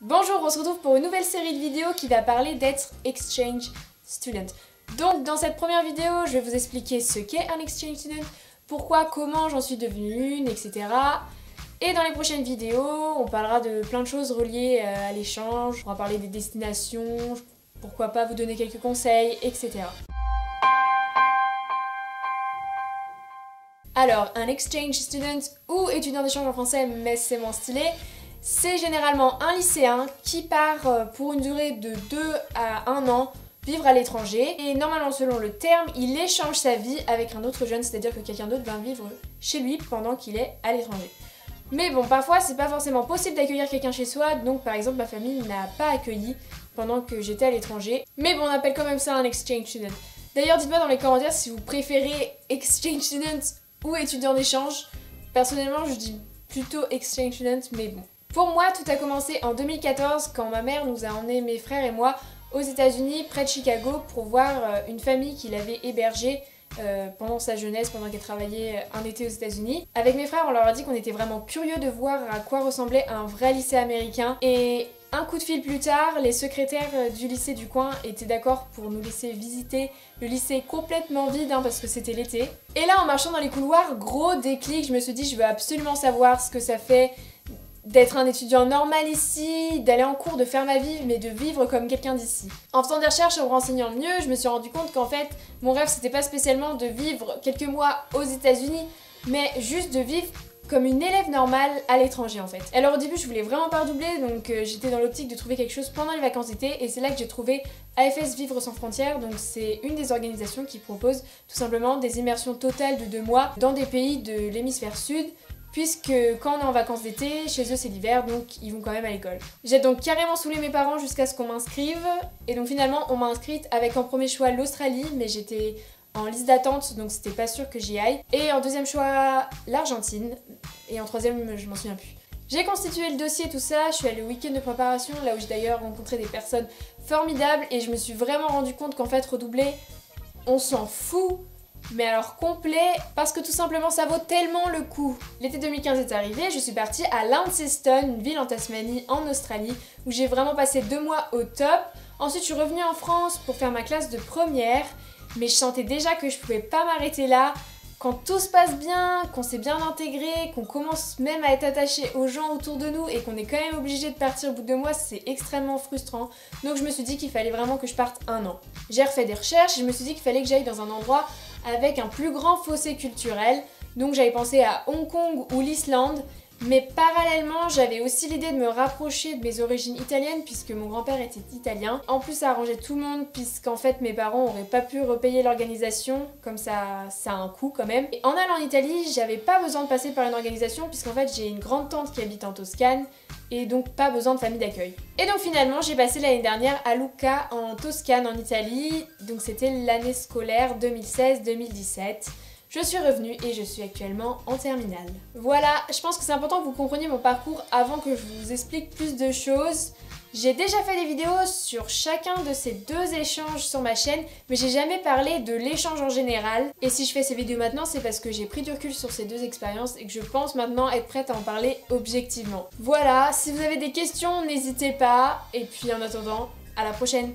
Bonjour, on se retrouve pour une nouvelle série de vidéos qui va parler d'être exchange student. Donc dans cette première vidéo, je vais vous expliquer ce qu'est un exchange student, pourquoi, comment j'en suis devenue une, etc. Et dans les prochaines vidéos, on parlera de plein de choses reliées à l'échange, on va parler des destinations, pourquoi pas vous donner quelques conseils, etc. Alors, un exchange student ou étudiant d'échange en français, mais c'est moins stylé, c'est généralement un lycéen qui part pour une durée de 2 à 1 an vivre à l'étranger. Et normalement, selon le terme, il échange sa vie avec un autre jeune, c'est-à-dire que quelqu'un d'autre vient vivre chez lui pendant qu'il est à l'étranger. Mais bon, parfois, c'est pas forcément possible d'accueillir quelqu'un chez soi, donc par exemple, ma famille n'a pas accueilli pendant que j'étais à l'étranger. Mais bon, on appelle quand même ça un exchange student. D'ailleurs, dites-moi dans les commentaires si vous préférez exchange student ou étudiant d'échange. Personnellement, je dis plutôt exchange student, mais bon. Pour moi, tout a commencé en 2014 quand ma mère nous a emmenés, mes frères et moi, aux États-Unis, près de Chicago, pour voir une famille qu'il avait hébergée pendant sa jeunesse, pendant qu'elle travaillait un été aux États-Unis. Avec mes frères, on leur a dit qu'on était vraiment curieux de voir à quoi ressemblait un vrai lycée américain. Et un coup de fil plus tard, les secrétaires du lycée du coin étaient d'accord pour nous laisser visiter le lycée complètement vide parce que c'était l'été. Et là, en marchant dans les couloirs, gros déclic, je me suis dit je veux absolument savoir ce que ça fait d'être un étudiant normal ici, d'aller en cours, de faire ma vie, mais de vivre comme quelqu'un d'ici. En faisant des recherches et en me renseignant mieux, je me suis rendu compte qu'en fait, mon rêve c'était pas spécialement de vivre quelques mois aux États-Unis, mais juste de vivre comme une élève normale à l'étranger en fait. Alors au début je voulais vraiment pas redoubler, donc j'étais dans l'optique de trouver quelque chose pendant les vacances d'été, et c'est là que j'ai trouvé AFS Vivre sans frontières. Donc c'est une des organisations qui propose tout simplement des immersions totales de 2 mois dans des pays de l'hémisphère sud, puisque quand on est en vacances d'été, chez eux c'est l'hiver, donc ils vont quand même à l'école. J'ai donc carrément saoulé mes parents jusqu'à ce qu'on m'inscrive, et donc finalement on m'a inscrite avec en premier choix l'Australie, mais j'étais en liste d'attente, donc c'était pas sûr que j'y aille. Et en deuxième choix, l'Argentine, et en troisième, je m'en souviens plus. J'ai constitué le dossier, tout ça, je suis allée au week-end de préparation, là où j'ai d'ailleurs rencontré des personnes formidables, et je me suis vraiment rendu compte qu'en fait redoubler, on s'en fout. Mais alors complet, parce que tout simplement ça vaut tellement le coup. L'été 2015 est arrivé, je suis partie à Launceston, une ville en Tasmanie, en Australie, où j'ai vraiment passé 2 mois au top. Ensuite je suis revenue en France pour faire ma classe de première, mais je sentais déjà que je pouvais pas m'arrêter là. Quand tout se passe bien, qu'on s'est bien intégré, qu'on commence même à être attaché aux gens autour de nous et qu'on est quand même obligé de partir au bout de 2 mois, c'est extrêmement frustrant. Donc je me suis dit qu'il fallait vraiment que je parte 1 an. J'ai refait des recherches et je me suis dit qu'il fallait que j'aille dans un endroit avec un plus grand fossé culturel. Donc j'avais pensé à Hong Kong ou l'Islande. Mais parallèlement, j'avais aussi l'idée de me rapprocher de mes origines italiennes puisque mon grand-père était italien. En plus, ça arrangeait tout le monde puisqu'en fait mes parents n'auraient pas pu repayer l'organisation, comme ça a un coût quand même. Et en allant en Italie, j'avais pas besoin de passer par une organisation puisqu'en fait j'ai une grande tante qui habite en Toscane et donc pas besoin de famille d'accueil. Et donc finalement, j'ai passé l'année dernière à Lucca en Toscane en Italie, donc c'était l'année scolaire 2016-2017. Je suis revenue et je suis actuellement en terminale. Voilà, je pense que c'est important que vous compreniez mon parcours avant que je vous explique plus de choses. J'ai déjà fait des vidéos sur chacun de ces 2 échanges sur ma chaîne, mais j'ai jamais parlé de l'échange en général. Et si je fais ces vidéos maintenant, c'est parce que j'ai pris du recul sur ces 2 expériences et que je pense maintenant être prête à en parler objectivement. Voilà, si vous avez des questions, n'hésitez pas. Et puis en attendant, à la prochaine!